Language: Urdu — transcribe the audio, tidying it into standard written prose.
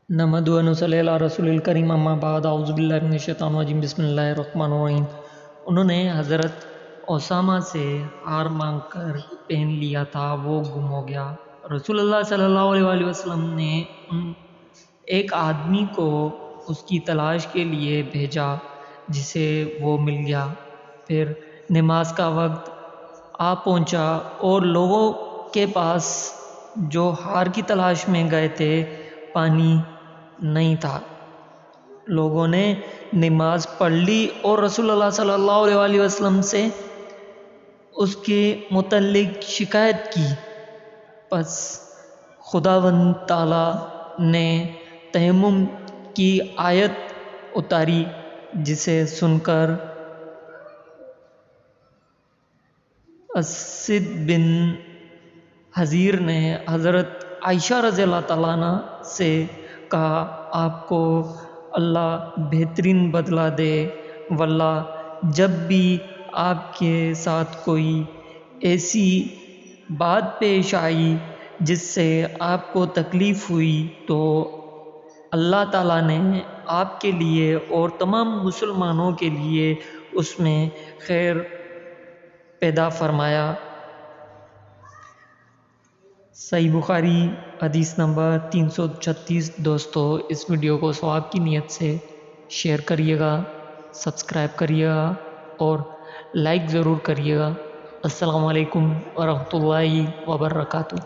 نحمد و نصلی علی رسول الکریم اما بعد اعوذ باللہ من الشیطان الرجیم بسم اللہ الرحمن الرحیم۔ انہوں نے حضرت اسامہ سے ہار مانگ کر پہن لیا تھا، وہ گم ہو گیا۔ رسول اللہ صلی اللہ علیہ وآلہ وسلم نے ایک آدمی کو اس کی تلاش کے لیے بھیجا جسے وہ مل گیا۔ پھر نماز کا وقت آ پہنچا اور لوگوں کے پاس جو ہار کی تلاش میں گئے تھے پانی نہیں تھا۔ لوگوں نے نماز پڑھ لی اور رسول اللہ صلی اللہ علیہ وآلہ وسلم سے اس کے متعلق شکایت کی۔ پس خداوند تعالی نے تیمم کی آیت اتاری، جسے سن کر اسد بن حضیر نے حضرت عائشہ رضی اللہ تعالیٰ عنہ سے کہا، آپ کو اللہ بہترین بدلہ دے، واللہ جب بھی آپ کے ساتھ کوئی ایسی بات پیش آئی جس سے آپ کو تکلیف ہوئی تو اللہ تعالیٰ نے آپ کے لیے اور تمام مسلمانوں کے لیے اس میں خیر پیدا فرمایا۔ صحیح بخاری حدیث نمبر 336۔ دوستو، اس ویڈیو کو ثواب کی نیت سے شیئر کریے گا، سبسکرائب کریے گا اور لائک ضرور کریے گا۔ السلام علیکم ورحمۃ اللہ وبرکاتہ۔